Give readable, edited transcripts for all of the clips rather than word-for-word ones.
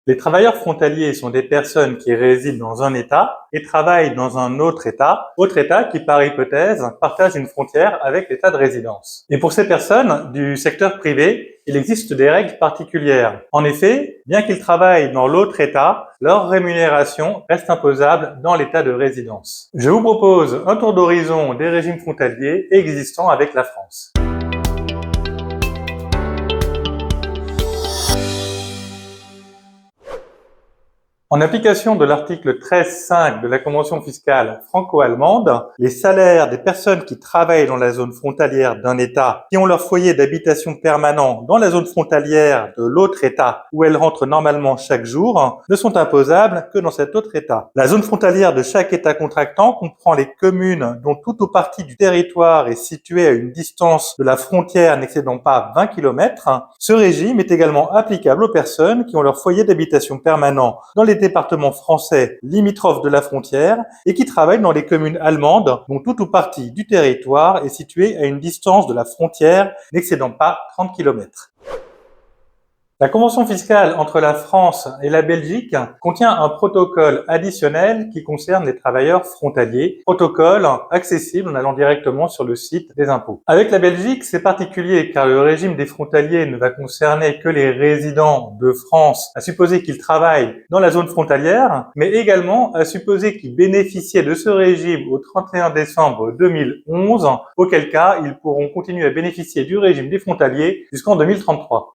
Les travailleurs frontaliers sont des personnes qui résident dans un État et travaillent dans un autre État qui, par hypothèse, partage une frontière avec l'État de résidence. Et pour ces personnes du secteur privé, il existe des règles particulières. En effet, bien qu'ils travaillent dans l'autre État, leur rémunération reste imposable dans l'État de résidence. Je vous propose un tour d'horizon des régimes frontaliers existants avec la France. En application de l'article 13.5 de la Convention fiscale franco-allemande, les salaires des personnes qui travaillent dans la zone frontalière d'un État, qui ont leur foyer d'habitation permanent dans la zone frontalière de l'autre État où elles rentrent normalement chaque jour, ne sont imposables que dans cet autre État. La zone frontalière de chaque État contractant comprend les communes dont tout ou partie du territoire est situé à une distance de la frontière n'excédant pas 20 km. Ce régime est également applicable aux personnes qui ont leur foyer d'habitation permanent dans les départements français limitrophes de la frontière et qui travaillent dans les communes allemandes dont tout ou partie du territoire est situé à une distance de la frontière n'excédant pas 30 km. La convention fiscale entre la France et la Belgique contient un protocole additionnel qui concerne les travailleurs frontaliers, protocole accessible en allant directement sur le site des impôts. Avec la Belgique, c'est particulier car le régime des frontaliers ne va concerner que les résidents de France, à supposer qu'ils travaillent dans la zone frontalière, mais également à supposer qu'ils bénéficiaient de ce régime au 31 décembre 2011, auquel cas ils pourront continuer à bénéficier du régime des frontaliers jusqu'en 2033.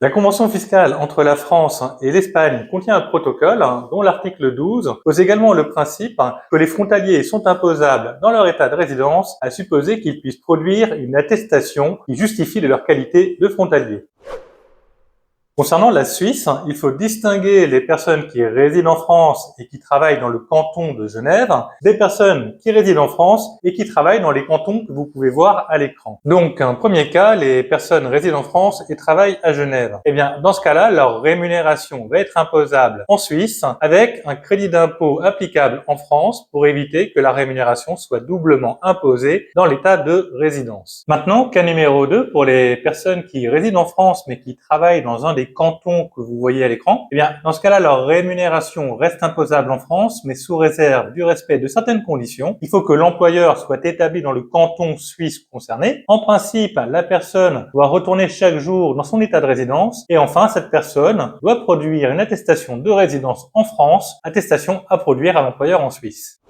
La convention fiscale entre la France et l'Espagne contient un protocole dont l'article 12 pose également le principe que les frontaliers sont imposables dans leur état de résidence à supposer qu'ils puissent produire une attestation qui justifie de leur qualité de frontalier. Concernant la Suisse, il faut distinguer les personnes qui résident en France et qui travaillent dans le canton de Genève des personnes qui résident en France et qui travaillent dans les cantons que vous pouvez voir à l'écran. Donc, un premier cas, les personnes résident en France et travaillent à Genève. Eh bien, dans ce cas-là, leur rémunération va être imposable en Suisse avec un crédit d'impôt applicable en France pour éviter que la rémunération soit doublement imposée dans l'état de résidence. Maintenant, cas numéro 2, pour les personnes qui résident en France mais qui travaillent dans un des cantons que vous voyez à l'écran, eh bien, dans ce cas-là, leur rémunération reste imposable en France, mais sous réserve du respect de certaines conditions. Il faut que l'employeur soit établi dans le canton suisse concerné. En principe, la personne doit retourner chaque jour dans son état de résidence. Et enfin, cette personne doit produire une attestation de résidence en France, attestation à produire à l'employeur en Suisse.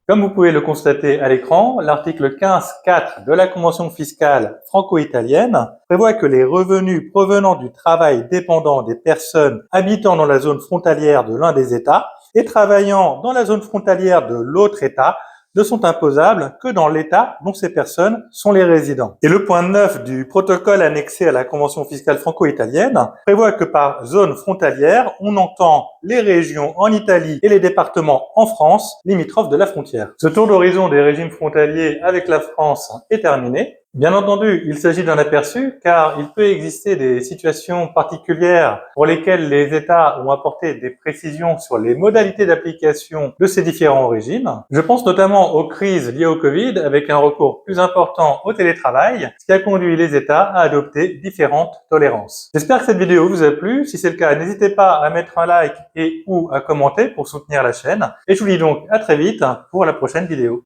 Comme vous pouvez le constater à l'écran, l'article 15.4 de la Convention fiscale franco-italienne prévoit que les revenus provenant du travail dépendant des personnes habitant dans la zone frontalière de l'un des États et travaillant dans la zone frontalière de l'autre État ne sont imposables que dans l'État dont ces personnes sont les résidents. Et le point 9 du protocole annexé à la Convention fiscale franco-italienne prévoit que par zone frontalière, on entend les régions en Italie et les départements en France, limitrophes de la frontière. Ce tour d'horizon des régimes frontaliers avec la France est terminé. Bien entendu, il s'agit d'un aperçu car il peut exister des situations particulières pour lesquelles les États ont apporté des précisions sur les modalités d'application de ces différents régimes. Je pense notamment aux crises liées au Covid avec un recours plus important au télétravail, ce qui a conduit les États à adopter différentes tolérances. J'espère que cette vidéo vous a plu. Si c'est le cas, n'hésitez pas à mettre un like et ou à commenter pour soutenir la chaîne. Et je vous dis donc à très vite pour la prochaine vidéo.